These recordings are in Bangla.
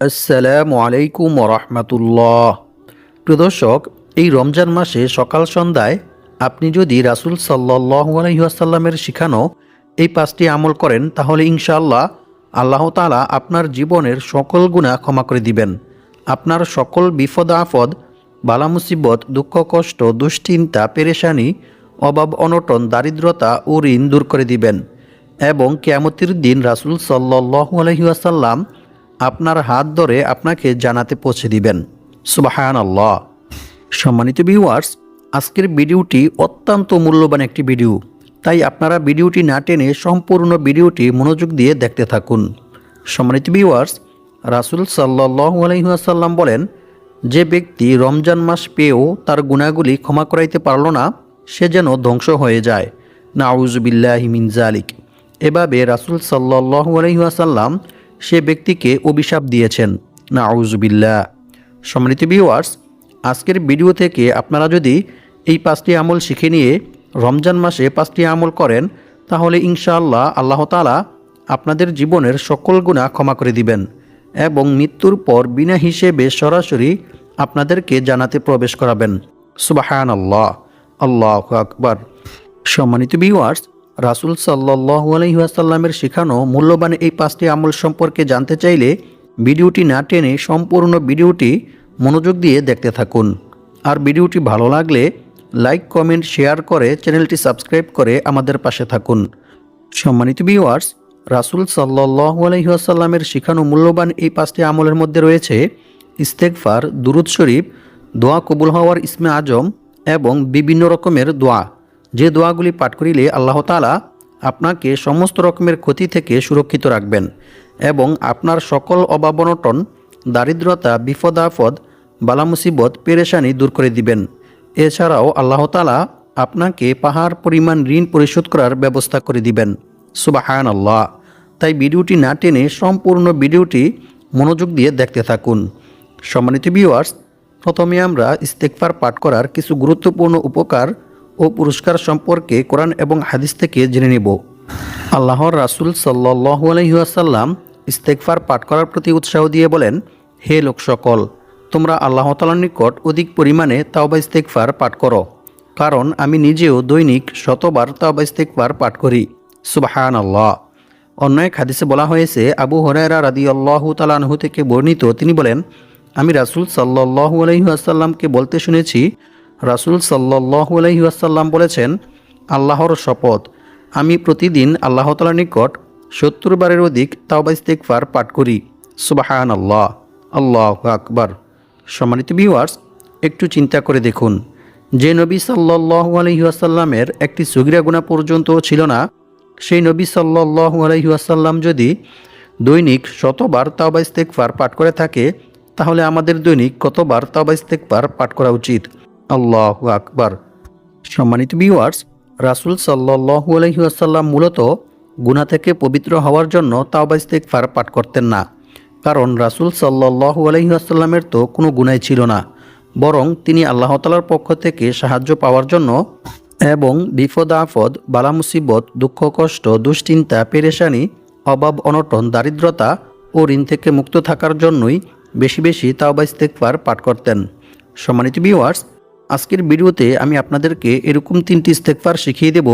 আসসালামু আলাইকুম ওরহমতুল্লাহ। প্রিয় দর্শক, এই রমজান মাসে সকাল সন্ধ্যায় আপনি যদি রাসূল সাল্লাল্লাহু আলাইহি ওয়াসাল্লামের শিখানো এই 5টি আমল করেন, তাহলে ইনশাআল্লাহ আল্লাহ তাআলা আপনার জীবনের সকল গুনাহ ক্ষমা করে দিবেন। আপনার সকল বিপদ আপদ, বালা মুসিবত, দুঃখ কষ্ট, দুশ্চিন্তা, পেরেশানি, অভাব অনটন, দারিদ্রতা ও ঋণ দূর করে দিবেন এবং কিয়ামতের দিন রাসূল সাল্লাল্লাহু আলাইহি ওয়াসাল্লাম আপনার হাত ধরে আপনাকে জান্নাতে পৌঁছে দিবেন। সুবহানাল্লাহ। সম্মানিত ভিউয়ার্স, আজকের ভিডিওটি অত্যন্ত মূল্যবান একটি ভিডিও, তাই আপনারা ভিডিওটি না টেনে সম্পূর্ণ ভিডিওটি মনোযোগ দিয়ে দেখতে থাকুন। সম্মানিত ভিউয়ার্স, রাসূল সাল্লাল্লাহু আলাইহি ওয়াসাল্লাম বলেন, যে ব্যক্তি রমজান মাস পেয়েও তার গুনাহগুলি ক্ষমা করাইতে পারল না, সে যেন ধ্বংস হয়ে যায়। নাউযু বিল্লাহি মিন যালিক। এভাবে রাসূল সাল্লাল্লাহু আলাইহি ওয়াসাল্লাম সে ব্যক্তিকে অভিশাপ দিয়েছেন। নাউযু বিল্লাহ। সম্মানিত ভিউয়ার্স, আজকের ভিডিও থেকে আপনারা যদি এই 5টি আমল শিখে নিয়ে রমজান মাসে 5টি আমল করেন, তাহলে ইনশাআল্লাহ আল্লাহ তাআলা আপনাদের জীবনের সকল গুনাহ ক্ষমা করে দিবেন এবং মৃত্যুর পর বিনা হিসেবে সরাসরি আপনাদেরকে জান্নাতে প্রবেশ করাবেন। সুবহানাল্লাহ, আল্লাহু আকবার। সম্মানিত ভিউয়ার্স, রাসূল সাল্লাল্লাহু আলাইহি ওয়াসাল্লামের শেখানো মূল্যবান এই 5টি আমল সম্পর্কে জানতে চাইলে ভিডিওটি না টেনে সম্পূর্ণ ভিডিওটি মনোযোগ দিয়ে দেখতে থাকুন। আর ভিডিওটি ভালো লাগলে লাইক, কমেন্ট, শেয়ার করে চ্যানেলটি সাবস্ক্রাইব করে আমাদের পাশে থাকুন। সম্মানিত ভিউয়ার্স, রাসূল সাল্লাল্লাহু আলাইহি ওয়াসাল্লামের শেখানো মূল্যবান এই 5টি আমলের মধ্যে রয়েছে ইস্তেগফার, দুরূদ শরীফ, দোয়া কবুল হওয়ার ইসমে আজম এবং বিভিন্ন রকমের দোয়া, যে দোয়াগুলি পাঠ করিলে আল্লাহ তাআলা আপনাকে সমস্ত রকমের ক্ষতি থেকে সুরক্ষিত রাখবেন এবং আপনার সকল অভাব অনটন, দারিদ্রতা, বিপদ আপদ, বালা মুসিবত, পেরেশানি দূর করে দিবেন। এছাড়াও আল্লাহ তাআলা আপনাকে পাহাড় পরিমাণ ঋণ পরিশোধ করার ব্যবস্থা করে দিবেন। সুবহানাল্লাহ। তাই ভিডিওটি না টেনে সম্পূর্ণ ভিডিওটি মনোযোগ দিয়ে দেখতে থাকুন। সম্মানিত ভিউয়ার্স, প্রথমে আমরা ইস্তেগফার পাঠ করার কিছু গুরুত্বপূর্ণ উপকার ও পুরস্কার সম্পর্কে কোরআন এবং হাদিস থেকে জেনে নেব। আল্লাহর রাসূল সাল্লাল্লাহু আলাইহি ওয়াসাল্লাম ইস্তেগফার পাঠ করার প্রতি উৎসাহ দিয়ে বলেন, হে লোক সকল, তোমরা আল্লাহ তাআলার নিকট অধিক পরিমাণে তাওবা ইস্তেগফার পাঠ করো, কারণ আমি নিজেও দৈনিক 100 বার তাওবা ইস্তেগফার পাঠ করি। সুবহানাল্লাহ। অন্য এক হাদিসে বলা হয়েছে, আবু হুরায়রা রাদিয়াল্লাহু তাআলা আনহু থেকে বর্ণিত, তিনি বলেন, আমি রাসূল সাল্লাল্লাহু আলাইহি ওয়াসাল্লামকে বলতে শুনেছি, রাসূল সাল্লাল্লাহু আলাইহি ওয়াসাল্লাম বলেছেন, আল্লাহর শপথ, আমি প্রতিদিন আল্লাহ তাআলার নিকট 70 বারের অধিক তাওবা ইস্তেগফার পাঠ করি। সুবহানাল্লাহ, আল্লাহু আকবার। সম্মানিত ভিউয়ার্স, একটু চিন্তা করে দেখুন, যে নবী সাল্লাল্লাহু আলাইহি ওয়াসাল্লামের একটি সগীরা গুনাহ পর্যন্ত ছিল না, সেই নবী সাল্লাল্লাহু আলাইহি ওয়াসাল্লাম যদি দৈনিক 100 বার তাওবা ইস্তেগফার পাঠ করে থাকে, তাহলে আমাদের দৈনিক কতবার তাওবা ইস্তেগফার পাঠ করা উচিত? আল্লাহু আকবার। সম্মানিত ভিউয়ার্স, রাসূল সাল্লাল্লাহু আলাইহি ওয়াসাল্লাম মূলত গুনাহ থেকে পবিত্র হওয়ার জন্য তাওবা ইস্তেগফার পাঠ করতেন না, কারণ রাসূল সাল্লাল্লাহু আলাইহি ওয়াসাল্লামের তো কোনো গুনাহ ছিল না, বরং তিনি আল্লাহ তাআলার পক্ষ থেকে সাহায্য পাওয়ার জন্য এবং বিপদ আপদ, বালা মুসিবত, দুঃখ কষ্ট, দুশ্চিন্তা, পেরেশানি, অভাব অনটন, দারিদ্রতা ও ঋণ থেকে মুক্ত থাকার জন্যই বেশি বেশি তাওবা ইস্তেগফার পাঠ করতেন। সম্মানিত ভিউয়ার্স, আজকের ভিডিওতে আমি আপনাদেরকে এরকম 3টি ইস্তেগফার শিখিয়ে দেব,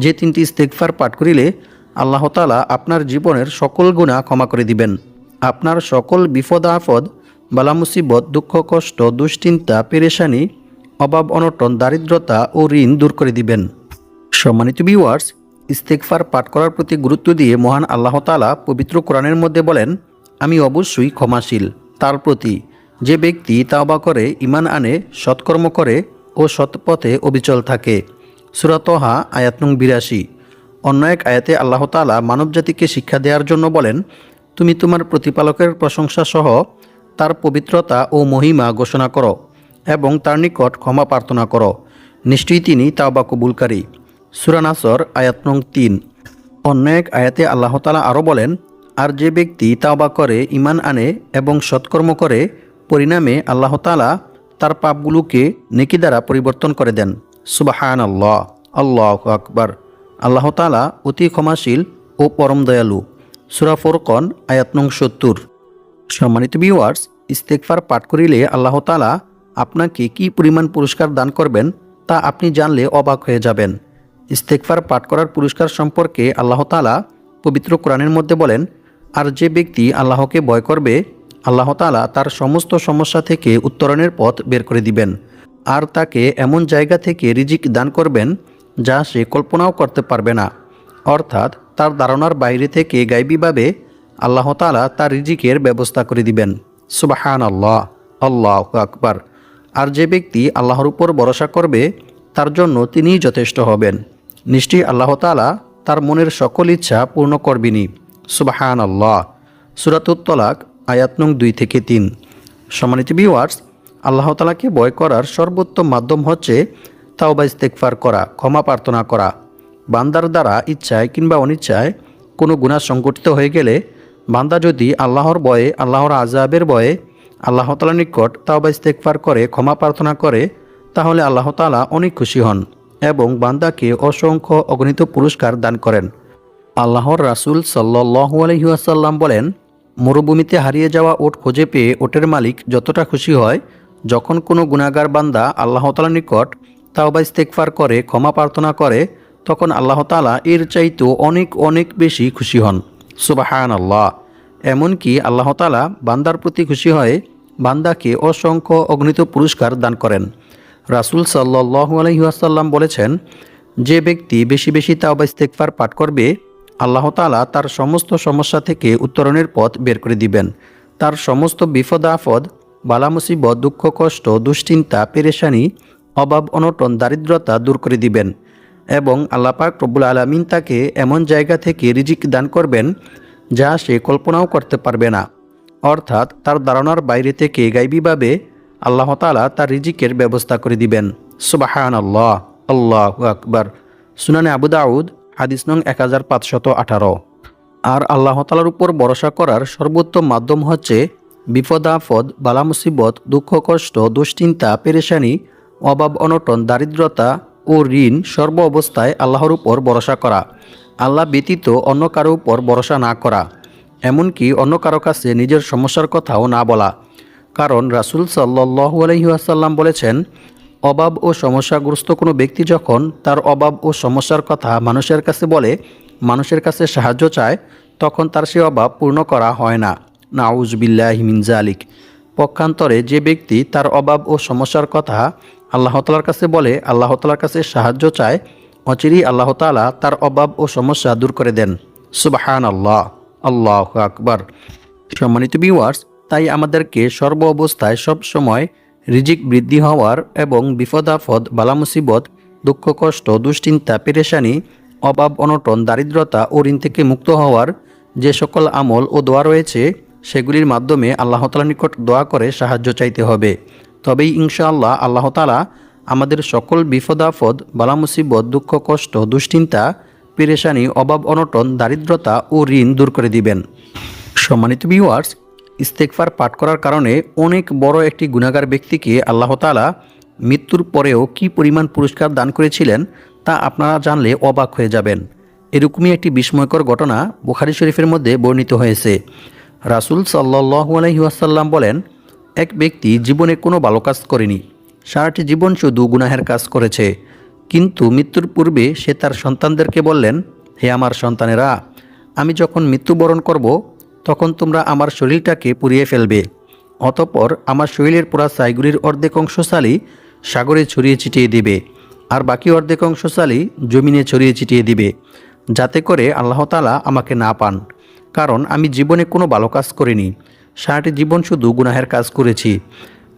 যে 3টি ইস্তেগফার পাঠ করিলে আল্লাহ তাআলা আপনার জীবনের সকল গুনাহ ক্ষমা করে দিবেন, আপনার সকল বিপদ আপদ, বালা মুসিবত, দুঃখ কষ্ট, দুশ্চিন্তা, পেরেশানি, অভাব অনটন, দারিদ্রতা ও ঋণ দূর করে দিবেন। সম্মানিত ভিউয়ার্স, ইস্তেগফার পাঠ করার প্রতি গুরুত্ব দিয়ে মহান আল্লাহ তাআলা পবিত্র কোরআনের মধ্যে বলেন, আমি অবশ্যই ক্ষমাশীল তার প্রতি যে ব্যক্তি তাওবা করে, ঈমান আনে, সৎকর্ম করে ও সৎপথে অবিচল থাকে। সূরা তাহা আয়াত নং 82। অন্য এক আয়াতে আল্লাহ তাআলা মানবজাতিকে শিক্ষা দেওয়ার জন্য বলেন, তুমি তোমার প্রতিপালকের প্রশংসা সহ তার পবিত্রতা ও মহিমা ঘোষণা করো এবং তার নিকট ক্ষমা প্রার্থনা করো, নিশ্চয়ই তিনি তাওবা কবুলকারী। সূরা নাসর আয়াত নং 3। অন্য এক আয়াতে আল্লাহ তাআলা আরও বলেন, আর যে ব্যক্তি তাওবা করে, ঈমান আনে এবং সৎকর্ম করে, পরিণামে আল্লাহ তাআলা তার পাপগুলোকে নেকি দ্বারা পরিবর্তন করে দেন। সুবহানাল্লাহ, আল্লাহু আকবার। আল্লাহ তাআলা অতি ক্ষমাশীল ও পরম দয়ালু। সূরা ফুরকান আয়াত নং 70। সম্মানিত ভিউয়ার্স, ইস্তেগফার পাঠ করিলে আল্লাহ তাআলা আপনাকে কি পরিমাণ পুরস্কার দান করবেন তা আপনি জানলে অবাক হয়ে যাবেন। ইস্তেগফার পাঠ করার পুরস্কার সম্পর্কে আল্লাহ তাআলা পবিত্র কোরআনের মধ্যে বলেন, আর যে ব্যক্তি আল্লাহকে ভয় করবে আল্লাহ তাআলা তার সমস্ত সমস্যা থেকে উত্তরণের পথ বের করে দিবেন, আর তাকে এমন জায়গা থেকে রিজিক দান করবেন যা সে কল্পনাও করতে পারবে না। অর্থাৎ তার ধারণার বাইরে থেকে গায়বীভাবে আল্লাহ তাআলা তার রিজিকের ব্যবস্থা করে দিবেন। সুবহানাল্লাহ, আল্লাহু আকবার। আর যে ব্যক্তি আল্লাহর উপর ভরসা করবে তার জন্য তিনিই যথেষ্ট হবেন। নিশ্চয়ই আল্লাহ তাআলা তার মনের সকল ইচ্ছা পূর্ণ করবেনই। সুবহানাল্লাহ। সূরাতুত তলাক আয়াত নং 2-3। সম্মানিত ভিউয়ার্স, আল্লাহ তাআলাকে ভয় করার সর্বোত্তম মাধ্যম হচ্ছে তাওবা ইস্তেগফার করা, ক্ষমা প্রার্থনা করা। বান্দার দ্বারা ইচ্ছায় কিংবা অনিচ্ছায় কোনো গুনাহ সংঘটিত হয়ে গেলে বান্দা যদি আল্লাহর ভয়ে, আল্লাহর আযাবের ভয়ে আল্লাহ তাআলার নিকট তাওবা ইস্তেগফার করে ক্ষমা প্রার্থনা করে, তাহলে আল্লাহ তাআলা অনেক খুশি হন এবং বান্দাকে অসংখ্য অগণিত পুরস্কার দান করেন। আল্লাহর রাসূল সাল্লাল্লাহু আলাইহি ওয়াসাল্লাম বলেন, মরুভূমিতে হারিয়ে যাওয়া উট খুঁজে পেয়ে উটের মালিক যতটা খুশি হয়, যখন কোনো গুনাহগার বান্দা আল্লাহ তাআলার নিকট তাওবা ইস্তেগফার করে ক্ষমা প্রার্থনা করে, তখন আল্লাহ তাআলা এর চাইতেও অনেক অনেক বেশি খুশি হন। সুবহানাল্লাহ। এমনকি আল্লাহ তাআলা বান্দার প্রতি খুশি হয়ে বান্দাকে অসংখ্য অগণিত পুরস্কার দান করেন। রাসূল সাল্লাল্লাহু আলাইহি ওয়াসাল্লাম বলেছেন, যে ব্যক্তি বেশি বেশি তাওবা ইস্তেগফার পাঠ করবে আল্লাহ তাআলা তার সমস্ত সমস্যা থেকে উত্তরণের পথ বের করে দিবেন। তার সমস্ত বিপদ আপদ, বালা মুসিবত, দুঃখ কষ্ট, দুশ্চিন্তা, পেরেশানি, অভাব অনটন, দারিদ্রতা দূর করে দিবেন এবং আল্লাহ পাক রব্বুল আলামিন তাকে এমন জায়গা থেকে রিজিক দান করবেন যা সে কল্পনাও করতে পারবে না। অর্থাৎ তার ধারণার বাইরে থেকে গায়বীভাবে আল্লাহ তাআলা তার রিজিকের ব্যবস্থা করে দিবেন। সুবহানাল্লাহ, আল্লাহু আকবার। সুনানে আবু দাউদ হাদিস নং 1518। আর আল্লাহ তাআলার উপর ভরসা করার সর্বোত্তম মাধ্যম হচ্ছে বিপদ আপদ, বালা মুসিবত, দুঃখ কষ্ট, দুশ্চিন্তা, পেরেশানি, অভাব অনটন, দারিদ্রতা ও ঋণ সর্ব অবস্থায় আল্লাহর উপর ভরসা করা, আল্লাহ ব্যতীত অন্য কারো উপর ভরসা না করা, এমনকি অন্য কারো কাছে নিজের সমস্যার কথাও না বলা। কারণ রাসূল সাল্লাল্লাহু আলাইহি ওয়াসাল্লাম বলেছেন, অভাব ও সমস্যাগ্রস্ত কোনো ব্যক্তি যখন তার অভাব ও সমস্যার কথা মানুষের কাছে বলে, মানুষের কাছে সাহায্য চায়, তখন তার সে অভাব পূর্ণ করা হয় না। নাউজ বিল্লাহি মিন যালিক। পক্ষান্তরে যে ব্যক্তি তার অভাব ও সমস্যার কথা আল্লাহ তাআলার কাছে বলে, আল্লাহ তাআলার কাছে সাহায্য চায়, অচিরেই আল্লাহ তাআলা তার অভাব ও সমস্যা দূর করে দেন। সুবহানাল্লাহ, আল্লাহু আকবার। সম্মানিত ভিউয়ার্স, তাই আমাদেরকে সর্ব অবস্থায় সব সময় রিজিক বৃদ্ধি হওয়ার এবং বিপদ আপদ, বালা মুসিবত, দুঃখ কষ্ট, দুশ্চিন্তা, পেরেশানি, অভাব অনটন, দারিদ্রতা ও ঋণ থেকে মুক্ত হওয়ার যে সকল আমল ও দোয়া রয়েছে সেগুলির মাধ্যমে আল্লাহ তাআলার নিকট দোয়া করে সাহায্য চাইতে হবে। তবেই ইনশাআল্লাহ আল্লাহ তাআলা আমাদের সকল বিপদ আপদ, বালা মুসিবত, দুঃখ কষ্ট, দুশ্চিন্তা, পেরেশানি, অভাব অনটন, দারিদ্রতা ও ঋণ দূর করে দিবেন। সম্মানিত ভিউয়ার্স, ইস্তেগফার পাঠ করার কারণে অনেক বড় একটি গুনাহগার ব্যক্তিকে আল্লাহ তাআলা মৃত্যুর পরেও কি পরিমাণ পুরস্কার দান করেছিলেন তা আপনারা জানলে অবাক হয়ে যাবেন। এরকমই একটি বিস্ময়কর ঘটনা বুখারী শরীফের মধ্যে বর্ণিত হয়েছে। রাসূল সাল্লাল্লাহু আলাইহি ওয়াসাল্লাম বলেন, এক ব্যক্তি জীবনে কোনো ভালো কাজ করেনি, সারাটি জীবন শুধু গুনাহের কাজ করেছে, কিন্তু মৃত্যুর পূর্বে সে তার সন্তানদেরকে বললেন, হে আমার সন্তানেরা, আমি যখন মৃত্যুবরণ করব তখন তোমরা আমার শরীরটাকে পুড়িয়ে ফেলবে, অতঃপর আমার শরীরের পোড়া ছাইগুলির অর্ধেক অংশশালী সাগরে ছড়িয়ে ছিটিয়ে দিবে, আর বাকি অর্ধেক অংশশালী জমিনে ছড়িয়ে ছিটিয়ে দিবে, যাতে করে আল্লাহ তাআলা আমাকে না পান। কারণ আমি জীবনে কোনো ভালো কাজ করিনি, সারাটি জীবন শুধু গুনাহের কাজ করেছি।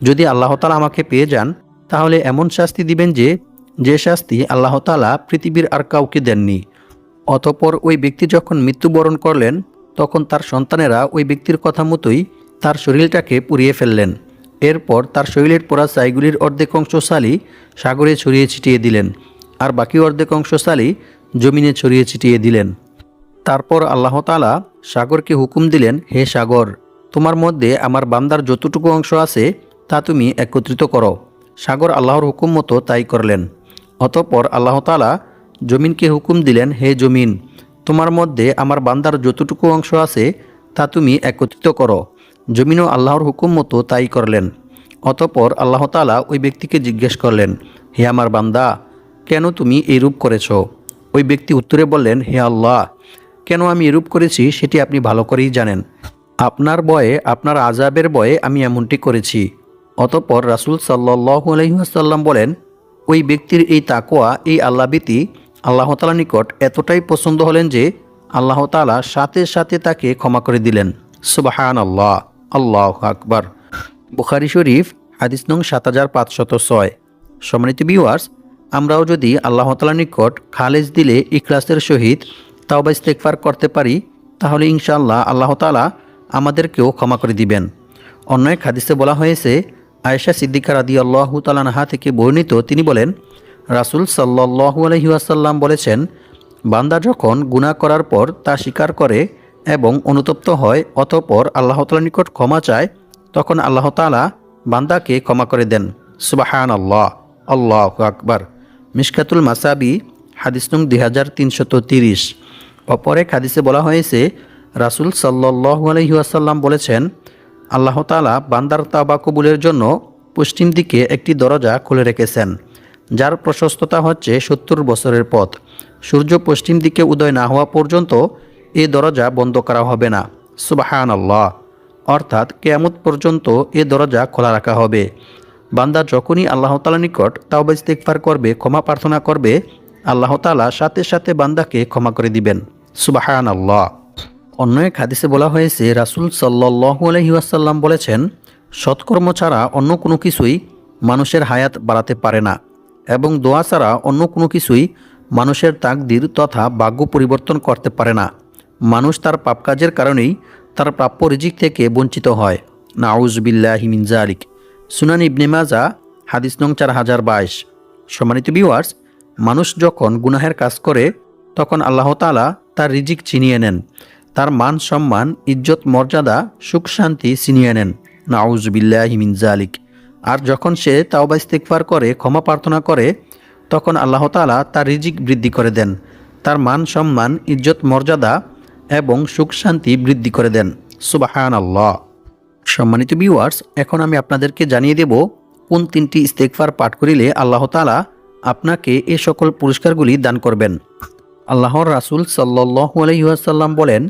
যদি আল্লাহ তাআলা আমাকে পেয়ে যান তাহলে এমন শাস্তি দিবেন যে শাস্তি আল্লাহ তাআলা পৃথিবীর আর কাউকে দেননি। অতঃপর ওই ব্যক্তি যখন মৃত্যুবরণ করলেন তখন তার সন্তানেরা ওই ব্যক্তির কথা মতোই তার শরীরটাকে পুড়িয়ে ফেললেন। এরপর তার শরীরের পোড়া ছাইগুলির অর্ধেক অংশশালী সাগরে ছড়িয়ে ছিটিয়ে দিলেন, আর বাকি অর্ধেক অংশশালী জমিনে ছড়িয়ে ছিটিয়ে দিলেন। তারপর আল্লাহ তাআলা সাগরকে হুকুম দিলেন, হে সাগর, তোমার মধ্যে আমার বান্দার যতটুকু অংশ আছে তা তুমি একত্রিত করো। সাগর আল্লাহর হুকুম মতো তাই করলেন। অতঃপর আল্লাহ তাআলা জমিনকে হুকুম দিলেন, হে জমিন, তোমার মধ্যে আমার বান্দার যতটুকু অংশ আছে তা তুমি একত্রিত করো। জমিনও আল্লাহর হুকুম মতো তাই করলেন। অতঃপর আল্লাহ তাআলা ওই ব্যক্তিকে জিজ্ঞেস করলেন, হে আমার বান্দা, কেন তুমি এইরূপ করেছ? ওই ব্যক্তি উত্তরে বললেন, হে আল্লাহ, কেন আমি এরূপ করেছি সেটি আপনি ভালো করেই জানেন। আপনার ভয়ে, আপনার আযাবের ভয়ে আমি এমনটি করেছি। অতঃপর রাসূল সাল্লাল্লাহু আলাইহি ওয়াসাল্লাম বলেন, ওই ব্যক্তির এই তাকওয়া, এই আল্লাহভীতি আল্লাহ তাআলার নিকট এতটাই পছন্দ হলেন যে আল্লাহ তাআলা সাথে সাথে তাকে ক্ষমা করে দিলেন। সুবহানাল্লাহ, আল্লাহু আকবার। বুখারী শরীফ হাদিস নং ৭৫০৬। সম্মানিত ভিউয়ার্স, আমরাও যদি আল্লাহ তাআলার নিকট খালেস দিলে ইখলাসের সহিত তাওবা ইস্তেগফার করতে পারি, তাহলে ইনশাআল্লাহ আল্লাহ তাআলা আমাদেরকেও ক্ষমা করে দিবেন। অন্য এক হাদিসে বলা হয়েছে, আয়েশা সিদ্দিকা রাদিয়াল্লাহু তাআলা আনহা থেকে বর্ণিত, তিনি বলেন, রাসূল সাল্লাল্লাহু আলাইহি ওয়াসাল্লাম বলেছেন, বান্দা যখন গুনাহ করার পর তা স্বীকার করে এবং অনুতপ্ত হয়, অতঃপর আল্লাহ তাআলার নিকট ক্ষমা চায়, তখন আল্লাহ তাআলা বান্দাকে ক্ষমা করে দেন। সুবহানাল্লাহ, আল্লাহু আকবার। মিশকাতুল মাসাবি হাদিস নং 2330। অপর এক হাদিসে বলা হয়েছে, রাসূল সাল্লাল্লাহু আলাইহি ওয়াসাল্লাম বলেছেন, আল্লাহ তাআলা বান্দার তাওবা কবুলের জন্য পশ্চিম দিকে একটি দরজা খুলে রেখেছেন, যার প্রশস্ততা হচ্ছে 70 বছরের পথ। সূর্য পশ্চিম দিকে উদয় না হওয়া পর্যন্ত এই দরজা বন্ধ করা হবে না। সুবহানাল্লাহ, অর্থাৎ কিয়ামত পর্যন্ত এ দরজা খোলা রাখা হবে। বান্দা যখনই আল্লাহ তাআলার নিকট তাওবা ইস্তেগফার করবে, ক্ষমা প্রার্থনা করবে, আল্লাহ তাআলা সাথে সাথে বান্দাকে ক্ষমা করে দিবেন। সুবহানাল্লাহ। অন্য এক হাদিসে বলা হয়েছে, রাসূল সাল্লাল্লাহু আলাইহি ওয়াসাল্লাম বলেছেন, সৎকর্ম ছাড়া অন্য কোনো কিছুই মানুষের হায়াত বাড়াতে পারে না এবং দোয়া ছাড়া অন্য কোনো কিছুই মানুষের তাকদীর তথা ভাগ্য পরিবর্তন করতে পারে না। মানুষ তার পাপ কাজের কারণেই তার প্রাপ্য রিজিক থেকে বঞ্চিত হয়। নাউযুবিল্লাহি মিন যালিক। সুনান ইবনে মাজাহ হাদিস নং 4022। সম্মানিত ভিউয়ার্স, মানুষ যখন গুনাহের কাজ করে তখন আল্লাহ তাআলা তার রিজিক ছিনিয়ে নেন, তার মান সম্মান, ইজ্জত মর্যাদা, সুখ শান্তি ছিনিয়ে নেন। নাউযুবিল্লাহি মিন যালিক। আর যখন সে তাওবা ইস্তেগফার করে, ক্ষমা প্রার্থনা করে, তখন আল্লাহ তাআলা তার রিজিক বৃদ্ধি করে দেন, তার মান সম্মান, ইজ্জত মর্যাদা এবং সুখ শান্তি বৃদ্ধি করে দেন। সুবহানাল্লাহ। সম্মানিত ভিউয়ার্স, এখন আমি আপনাদেরকে জানিয়ে দেব কোন 3টি ইস্তেগফার পাঠ করিলে আল্লাহ তাআলা আপনাকে এই সকল পুরস্কারগুলি দান করবেন। আল্লাহর রাসূল সাল্লাল্লাহু আলাইহি ওয়াসাল্লাম বলেন,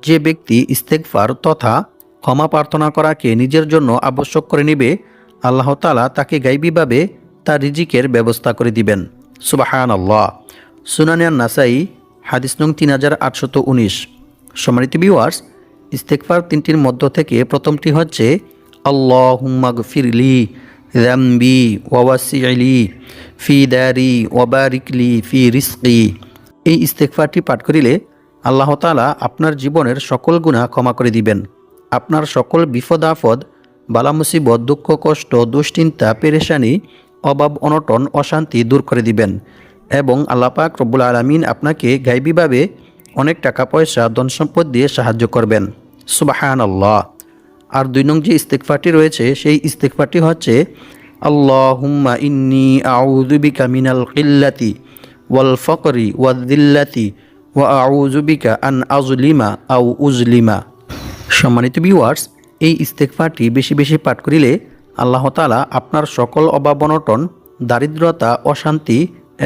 যে ব্যক্তি ইস্তেগফার তথা ক্ষমা প্রার্থনা করাকে নিজের জন্য আবশ্যক করে নেবে, আল্লাহ তাআলা তাকে গায়বীভাবে তার রিজিকের ব্যবস্থা করে দিবেন। সুবহানাল্লাহ। সুনানে আন-নাসাই হাদিস নং 3819। সম্মানিত ভিউয়ার্স, ইস্তেগফার 3টির মধ্য থেকে প্রথমটি হচ্ছে, আল্লাহুম্মা গফিরলি যামবি ওয়া ওয়াসি'লি ফি দারি ওয়া বারিকলি ফি রিজকি। এই ইস্তেগফারটি পাঠ করিলে আল্লাহ তাআলা আপনার জীবনের সকল গুনাহ ক্ষমা করে দিবেন, আপনার সকল বিপদ আপদ, বালা মুসিবত, দুঃখ কষ্ট, দুশ্চিন্তা, পেরেশানি, অভাব অনটন, অশান্তি দূর করে দিবেন এবং আল্লাহ পাক রব্বুল আলামিন আপনাকে গায়বীভাবে অনেক টাকা পয়সা, ধন সম্পদ দিয়ে সাহায্য করবেন। সুবহানাল্লাহ। আর 2 নং যে ইস্তেগফারটি রয়েছে, সেই ইস্তেগফারটি হচ্ছে, আল্লাহুম্মা ইন্নী আউযু বিকা মিনাল কিল্লাতি ওয়াল ফাকরি ওয়াল যিল্লাতি ওয়া আউযু বিকা আন আযলিমা আও উযলিমা। সম্মানিত ভিউয়ার্স, এই ইস্তেগফারটি বেশি বেশি পাঠ করিলে আল্লাহ তাআলা আপনার সকল অভাব অনটন, দারিদ্রতা, অশান্তি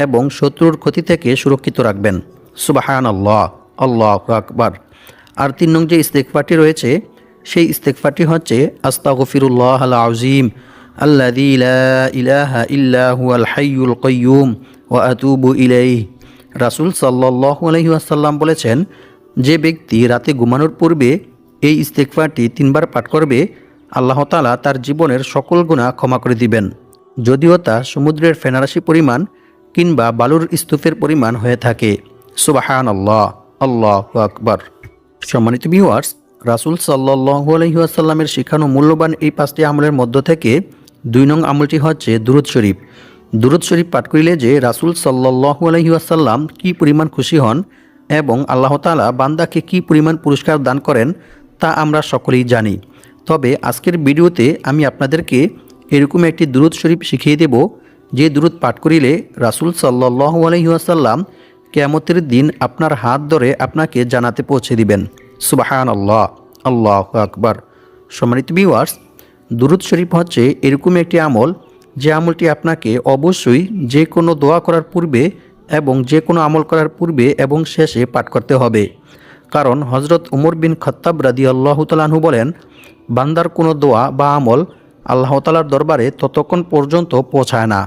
এবং শত্রুর ক্ষতি থেকে সুরক্ষিত রাখবেন। সুবহানাল্লাহ, আল্লাহু আকবার। আর 3 নং যে ইস্তেগফারটি রয়েছে, সেই ইস্তেগফারটি হচ্ছে, আস্তাগফিরুল্লাহাল আযীম আল্লাযী লা ইলাহা ইল্লা হুয়াল হাইয়ুল কাইয়্যুম ওয়া আতুবু ইলাইহি। রাসূল সাল্লাল্লাহু আলাইহি ওয়াসাল্লাম বলেছেন, যে ব্যক্তি রাতে ঘুমানোর পূর্বে এই ইস্তেগফারটি 3 বার পাঠ করবে, আল্লাহ তাআলা তার জীবনের সকল গুনাহ ক্ষমা করে দিবেন, যদিও তা সমুদ্রের ফেনারাশি পরিমাণ কিংবা বালুর স্তূপের পরিমাণ হয়ে থাকে। সুবহানাল্লাহ, আল্লাহু আকবার। সম্মানিত ভিউয়ার্স, রাসূল সাল্লাল্লাহু আলাইহি ওয়াসাল্লামের শিখানো মূল্যবান এই 5টি আমলের মধ্য থেকে 2 নং আমলটি হচ্ছে দুরূদ শরীফ। দুরূদ শরীফ পাঠ করিলে যে রাসূল সাল্লাল্লাহু আলাইহি ওয়াসাল্লাম কী পরিমাণ খুশি হন এবং আল্লাহ তাআলা বান্দাকে কী পরিমাণ পুরস্কার দান করেন, তা আমরা সকলেই জানি। তবে আজকের ভিডিওতে আমি আপনাদেরকে এরকম একটি দুরূদ শরীফ শিখিয়ে দেব, যে দুরূদ পাঠ করিলে রাসূল সাল্লাল্লাহু আলাইহি ওয়াসাল্লাম কিয়ামতের দিন আপনার হাত ধরে আপনাকে জান্নাতে পৌঁছে দিবেন। সুবহানাল্লাহ, আল্লাহু আকবার। সম্মানিত ভিউয়ার্স, দুরূদ শরীফ হচ্ছে এরকম একটি আমল যে আমলটি আপনাকে অবশ্যই যে কোনো দোয়া করার পূর্বে এবং যে কোনো আমল করার পূর্বে এবং শেষে পাঠ করতে হবে। কারণ হজরত উমর বিন খাত্তাব রাদিয়াল্লাহু তাআলা আনহু বলেন, বান্দার কোনো দোয়া বা আমল আল্লাহ তাআলার দরবারে ততক্ষণ পর্যন্ত পৌঁছায় না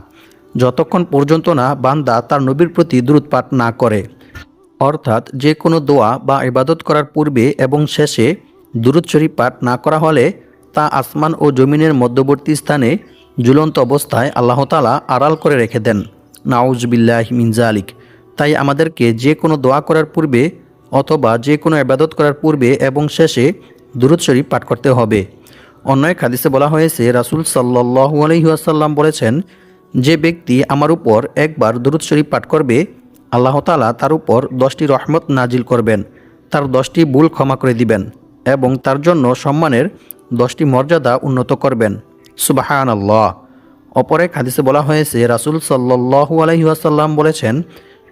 যতক্ষণ পর্যন্ত না বান্দা তার নবীর প্রতি দুরূদ পাঠ না করে। অর্থাৎ যে কোনো দোয়া বা ইবাদত করার পূর্বে এবং শেষে দুরূদ শরীফ পাঠ না করা হলে তা আসমান ও জমিনের মধ্যবর্তী স্থানে ঝুলন্ত অবস্থায় আল্লাহ তাআলা আড়াল করে রেখে দেন। নাউজুবিল্লাহি মিন যালিক। তাই আমাদেরকে যে কোনো দোয়া করার পূর্বে অথবা যে কোনো ইবাদত করার পূর্বে এবং শেষে দুরূদ শরীফ পাঠ করতে হবে। অন্য এক হাদিসে বলা হয়েছে, রাসূল সাল্লাল্লাহু আলাইহি ওয়াসাল্লাম বলেছেন, যে ব্যক্তি আমার উপর একবার দুরূদ শরীফ পাঠ করবে আল্লাহ তাআলা তার উপর 10টি রহমত নাজিল করবেন, তার 10টি ভুল ক্ষমা করে দিবেন এবং তার জন্য সম্মানের 10টি মর্যাদা উন্নত করবেন। সুবহানাল্লাহ। অপর এক হাদিসে বলা হয়েছে, রাসূল সাল্লাল্লাহু আলাইহি ওয়াসাল্লাম বলেছেন,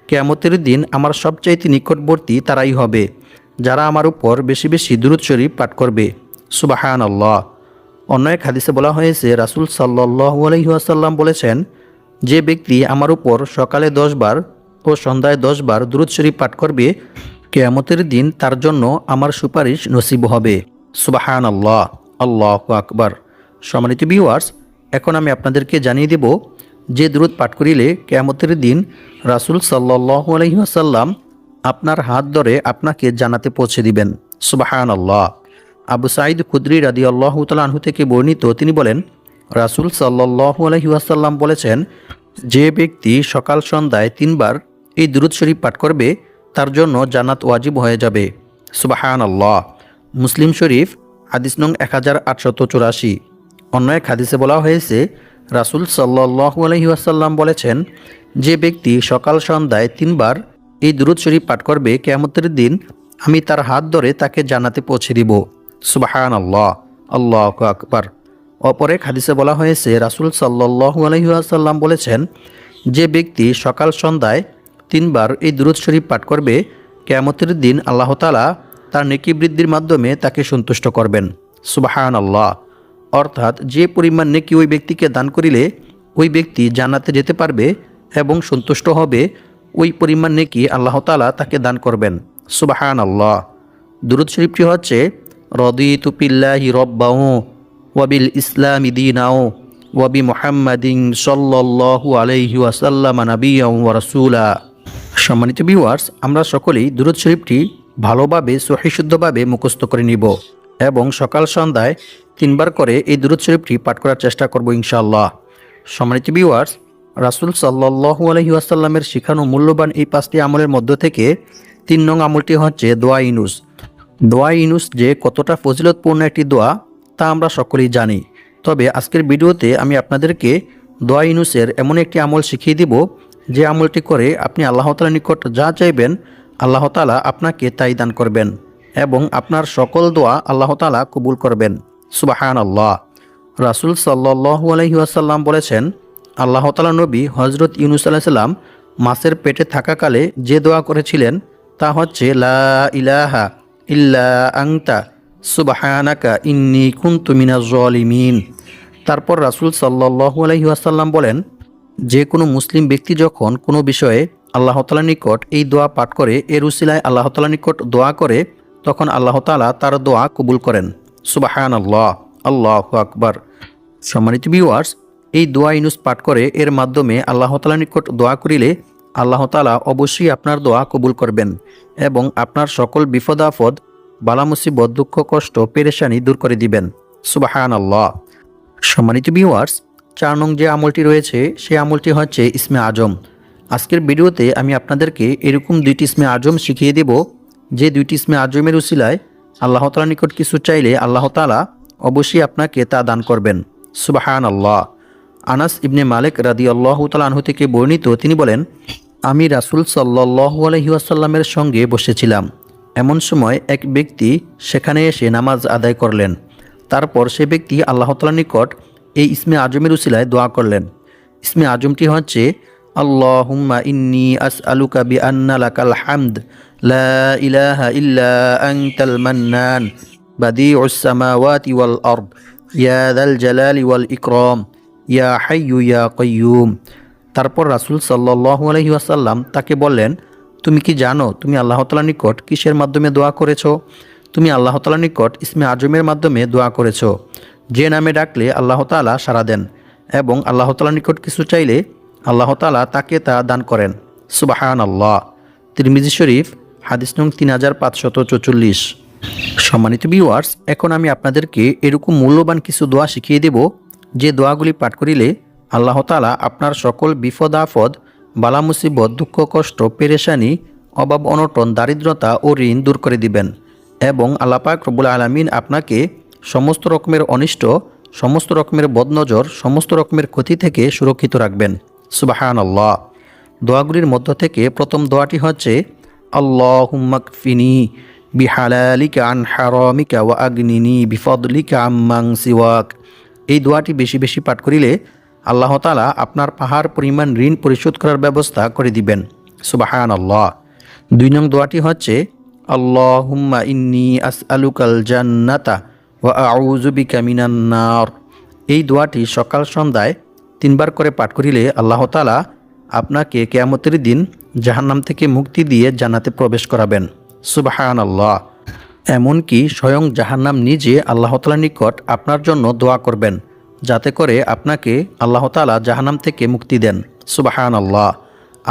কিয়ামতের দিন আমার সবচাইতে নিকটবর্তী তারাই হবে যারা আমার উপর বেশি বেশি দুরূদ শরীফ পাঠ করবে। সুবহানাল্লাহ। অন্য এক হাদিসে বলা হয়েছে, রাসূল সাল্লাল্লাহু আলাইহি ওয়াসাল্লাম বলেছেন, যে ব্যক্তি আমার উপর সকালে 10 বার ও সন্ধ্যায় 10 বার দুরূদ শরীফ পাঠ করবে কিয়ামতের দিন তার জন্য আমার সুপারিশ নসিব হবে। সুবহানাল্লাহ। আল্লাহু আকবার। সম্মানিত ভিউয়ার্স, এখন আমি আপনাদেরকে জানিয়ে দেব যে দুরূদ পাঠ করিলে কিয়ামতের দিন রাসূল সাল্লাল্লাহু আলাইহি ওয়াসাল্লাম আপনার হাত ধরে আপনাকে জান্নাতে পৌঁছে দিবেন। সুবহানাল্লাহ। আবু সাঈদ খুদরি রাদিয়াল্লাহু তাআলা আনহু থেকে বর্ণিত, তিনি বলেন, রাসূল সাল্লাল্লাহু আলাইহি ওয়াসাল্লাম বলেছেন, যে ব্যক্তি সকাল সন্ধ্যায় 3 বার এই দুরূদ শরীফ পাঠ করবে তার জন্য জান্নাত ওয়াজিব হয়ে যাবে। সুবহানাল্লাহ। মুসলিম শরীফ হাদিস নং 1884। অন্য এক হাদিসে বলা হয়েছে, রাসূল সাল্লাল্লাহু আলাইহি ওয়াসাল্লাম বলেছেন, যে ব্যক্তি সকাল সন্ধ্যায় 3 বার এই দুরূদ শরীফ পাঠ করবে কিয়ামতের দিন আমি তার হাত ধরে তাকে জান্নাতে পৌঁছে দিব। সুবহানাল্লাহ। আল্লাহু আকবার। অপর এক হাদিসে বলা হয়েছে, রাসূল সাল্লাল্লাহু আলাইহি ওয়াসাল্লাম বলেছেন, যে ব্যক্তি সকাল সন্ধ্যায় 3 বার এই দুরূদ শরীফ পাঠ করবে কিয়ামতের দিন আল্লাহ তাআলা তার নেকি বৃদ্ধির মাধ্যমে তাকে সন্তুষ্ট করবেন। সুবহানাল্লাহ। অর্থাৎ যে পরিমাণ নেকি ওই ব্যক্তিকে দান করিলে ওই ব্যক্তি জান্নাতে যেতে পারবে এবং সন্তুষ্ট হবে, ওই পরিমাণ নেকি আল্লাহ তাআলা তাকে দান করবেন। সুবহানাল্লাহ। দুরূদ শরীফটি হচ্ছে, রাদিতু বিল্লাহি রাব্বাহু ওয়া বিল ইসলামি দীনাও ওয়া বি মুহাম্মাদিন সাল্লাল্লাহু আলাইহি ওয়াসাল্লাম নাবিয়্যান ওয়া রাসূলা। সম্মানিত ভিউয়ার্স, আমরা সকলেই দুরূদ শরীফটি ভালোভাবে সহিশুদ্ধভাবে মুখস্থ করে নিব এবং সকাল সন্ধ্যায় 3 বার করে এই দুরূদ শরীফটি পাঠ করার চেষ্টা করব ইনশাআল্লাহ। সম্মানিত ভিউয়ার্স, রাসূল সাল্লাল্লাহু আলাইহি ওয়াসাল্লামের শিখানো মূল্যবান এই 5টি আমলের মধ্য থেকে 3 নং আমলটি হচ্ছে দোয়া ইউনুস। দোয়া ইউনুস যে কতটা ফজিলতপূর্ণ একটি দোয়া তা আমরা সকলেই জানি। তবে আজকের ভিডিওতে আমি আপনাদেরকে দোয়া ইউনুসের এমন একটি আমল শিখিয়ে দিব যে আমলটি করে আপনি আল্লাহ তাআলার নিকট যা চাইবেন আল্লাহ তাআলা আপনাকে তাই দান করবেন এবং আপনার সকল দোয়া আল্লাহ তাআলা কবুল করবেন। সুবহানাল্লাহ। রাসূল সাল্লাল্লাহু আলাইহি ওয়াসাল্লাম বলেছেন, আল্লাহ তাআলার নবী হযরত ইউনুস আলাইহিস সালাম মাছের পেটে থাকাকালে যে দোয়া করেছিলেন তা হচ্ছে, লা ইলাহা ইল্লা আনতা সুবহানাকা ইন্নী কুনতু মিনাজ জালিমিন। তারপর রাসূল সাল্লাল্লাহু আলাইহি ওয়াসাল্লাম বলেন, যে কোনো মুসলিম ব্যক্তি যখন কোনো বিষয়ে আল্লাহ তাআলার নিকট এই দোয়া পাঠ করে, এর উসিলায় আল্লাহ তাআলার নিকট দোয়া করে, তখন আল্লাহ তাআলা তার দোয়া কবুল করেন। সুবহানাল্লাহ। আল্লাহু আকবার। সম্মানিত ভিউয়ার্স, এই দোয়া ইউনুস পাঠ করে এর মাধ্যমে আল্লাহ তাআলার নিকট দোয়া করিলে আল্লাহ তাআলা অবশ্যই আপনার দোয়া কবুল করবেন এবং আপনার সকল বিপদ আপদ, বালা মুসিবত, দুঃখ কষ্ট, পেরেশানি দূর করে দিবেন। সুবহানাল্লাহ। সম্মানিত ভিউয়ার্স, 4 নং যে আমলটি রয়েছে সেই আমলটি হচ্ছে ইসমে আজম। আজকের ভিডিওতে আমি আপনাদেরকে এরকম 2টি ইসমে আজম শিখিয়ে দেব যে 2টি ইসমে আজমের উসিলায় আল্লাহ তাআলার নিকট কিছু চাইলে আল্লাহ তাআলা অবশ্যই আপনাকে তা দান করবেন। সুবহানাল্লাহ। আনাস ইবনে মালিক রাদিয়াল্লাহু তাআলা আনহু থেকে বর্ণিত, তিনি বলেন, আমি রাসূল সাল্লাল্লাহু আলাইহি ওয়াসাল্লামের সঙ্গে বসেছিলাম। এমন সময় এক ব্যক্তি সেখানে এসে নামাজ আদায় করলেন। তারপর সে ব্যক্তি আল্লাহ তাআলার নিকট এই ইসমে আজমের উসিলায় দোয়া করলেন। ইসমে আজমটি হচ্ছে, আল্লাহুম্মা ইন্নী আসআলুকা বিআন্না লাকাল হামদ লা ইলাহা ইল্লা আনতাল মান্নান বাদিউস সামাওয়াতি ওয়াল আরদ ইয়া যাল জালালি ওয়াল ইকরাম ইয়া হাইয়্যু ইয়া কাইয়্যুম। তারপর রাসূল সাল্লাল্লাহু আলাইহি ওয়াসাল্লাম তাকে বললেন, তুমি কি জানো তুমি আল্লাহ তাআলার নিকট কিসের মাধ্যমে দোয়া করেছো? তুমি আল্লাহ তাআলার নিকট ইসমে আজমের মাধ্যমে দোয়া করেছো, যে নামে ডাকলে আল্লাহ তাআলা সাড়া দেন এবং আল্লাহ তাআলার নিকট কিছু চাইলে আল্লাহ তাআলা তাকে তা দান করেন। সুবহানাল্লাহ। তিরমিজি শরীফ, হাদিস নং 3544। সম্মানিত ভিউয়ার্স, এখন আমি আপনাদেরকে এরকম মূল্যবান কিছু দোয়া শিখিয়ে দেব, যে দোয়াগুলি পাঠ করিলে আল্লাহ তাআলা আপনার সকল বিপদ আপদ, বালা মুসিবত, দুঃখ কষ্ট, পেরেশানি, অভাব অনটন, দারিদ্রতা ও ঋণ দূর করে দিবেন এবং আল্লাহ পাক রব্বুল আলামিন আপনাকে সমস্ত রকমের অনিষ্ট, সমস্ত রকমের বদনজর, সমস্ত রকমের ক্ষতি থেকে সুরক্ষিত রাখবেন। সুবহানাল্লাহ। দোয়াগুলির মধ্য থেকে প্রথম দোয়াটি হচ্ছে আল্লাহুম্মা কফিনি বিহালালিকা আন হারামিকা ওয়া আগনিনি বিফদলিকা আম্মান সিওয়াক। এই দোয়াটি বেশি বেশি পাঠ করিলে আল্লাহ তাআলা আপনার পাহাড় পরিমাণ ঋণ পরিশোধ করার ব্যবস্থা করে দিবেন। সুবহানাল্লাহ। 2 নং দোয়াটি হচ্ছে আল্লাহুম্মা ইন্নী আসআলুকাল জান্নাতা ওয়া আউযু বিকা মিনান নার। এই দোয়াটি সকাল সন্ধ্যায় 3 বার করে পাঠ করিলে আল্লাহ তাআলা আপনাকে কিয়ামতের দিন জাহান্নাম থেকে মুক্তি দিয়ে জান্নাতে প্রবেশ করাবেন। সুবহানাল্লাহ। এমনকি স্বয়ং জাহান্নাম নিজে আল্লাহ তাআলার নিকট আপনার জন্য দোয়া করবেন, যাতে করে আপনাকে আল্লাহ তাআলা জাহান্নাম থেকে মুক্তি দেন। সুবহানাল্লাহ।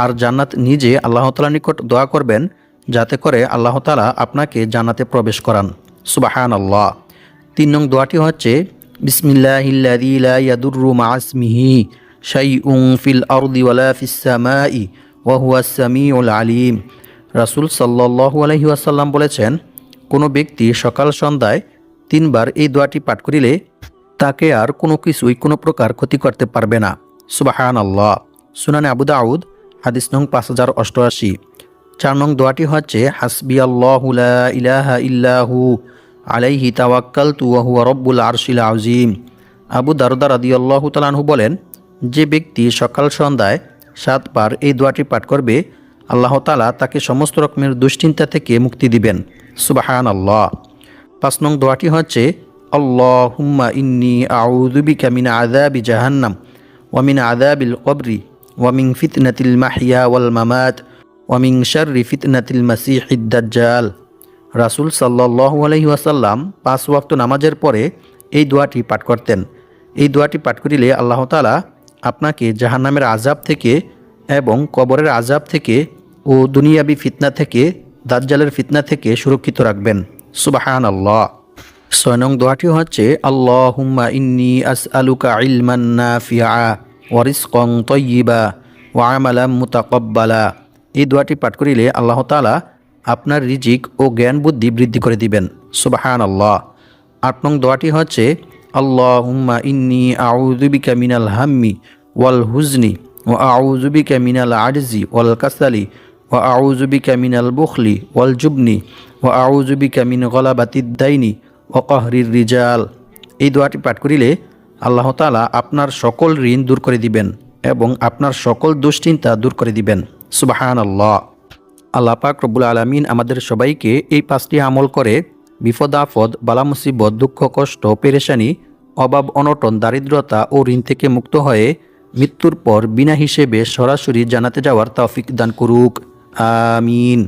আর জান্নাত নিজে আল্লাহ তাআলার নিকট দোয়া করবেন, যাতে করে আল্লাহ তাআলা আপনাকে জান্নাতে প্রবেশ করান। সুবহানাল্লাহ। 3 নং দোয়াটি হচ্ছে বিসমিল্লাহিল্লাযী লা ইয়াদুররু মা ইসমিহি শাইউন ফিল আরদি ওয়ালা ফিস সামাই ওয়া হুয়াস সামিউল আলিম। রাসূল সাল্লাল্লাহু আলাইহি ওয়াসাল্লাম বলেছেন, কোনো ব্যক্তি সকাল সন্ধ্যায় 3 বার এই দোয়াটি পাঠ করিলে তাকে আর কোনো কিছুই কোনো প্রকার ক্ষতি করতে পারবে না। সুবহানাল্লাহ। সুনানে আবু দাউদ, হাদিস নং 5088। 4 নং দোয়াটি হচ্ছে হাসবিয়াল্লাহু লা ইলাহা ইল্লাহু আলাইহি তাওয়াক্কালতু ওয়া হুয়া রব্বুল আরশিল আযীম। আবু দারদা রাদিয়াল্লাহু তাআলা আনহু বলেন, যে ব্যক্তি সকাল সন্ধ্যায় 7 বার এই দোয়াটি পাঠ করবে আল্লাহ তাআলা তাকে সমস্ত রকমের দুশ্চিন্তা থেকে মুক্তি দিবেন। সুবহানাল্লাহ। 5 নং দোয়াটি হচ্ছে আল্লাহুম্মা ইন্নী আউযু বিকা মিন আযাবি জাহান্নাম ওয়া মিন আযাবিল কবরি ওয়া মিন ফিতনাতিল মাহইয়া ওয়াল মামাত ওয়া মিন শাররি ফিতনাতিল মাসিহিদ দাজ্জাল। রাসূল সাল্লাল্লাহু আলাইহি ওয়াসাল্লাম 5 ওয়াক্ত নামাজের পরে এই দোয়াটি পাঠ করতেন। এই দোয়াটি পাঠ করিলে আল্লাহ তাআলা আপনাকে জাহান্নামের আযাব থেকে এবং কবরের আযাব থেকে ও দুনিয়াবি ফিতনা থেকে, দাজ্জালের ফিতনা থেকে সুরক্ষিত রাখবেন। সুবহানাল্লাহ। 6 নং দোয়াটি হচ্ছে আল্লাহুম্মা ইন্নী আসআলুকা ইলমান নাফিআ ওয়া রিজকান তাইয়্যিবা ওয়া আমালান মুতাকাব্বালা। এই দোয়াটি পাঠ করিলে আল্লাহ তাআলা আপনার রিজিক ও জ্ঞান বুদ্ধি বৃদ্ধি করে দিবেন। সুবহানাল্লাহ। 8 নং দোয়াটি হচ্ছে আল্লাহুম্মা ইন্নী আউযু বিকা মিনাল হাম্মি ওয়াল হুজনি ওয়া আউযু বিকা মিনাল আজজি ওয়াল কাসালি ওয়া আউযু বিকা মিনাল বুখলি ওয়াল জুবনি ওয়া আউযু বিকা মিন গলাবাতিদ দাইনি ওয়া কাহরির রিজাল। এই দোয়াটি পাঠ করিলে আল্লাহ তাআলা আপনার সকল ঋণ দূর করে দিবেন এবং আপনার সকল দুশ্চিন্তা দূর করে দিবেন। সুবহানাল্লাহ। আল্লাহ পাক রব্বুল আলামিন আমাদের সবাইকে এই 5টি আমল করে বিপদ আপদ, বালা মুসিবত, দুঃখ কষ্ট, পেরেশানি, অভাব অনটন, দারিদ্রতা ও ঋণ থেকে মুক্ত হয়ে মৃত্যুর পর বিনা হিসেবে সরাসরি জান্নাতে যাওয়ার তৌফিক দান করুক। আমিন।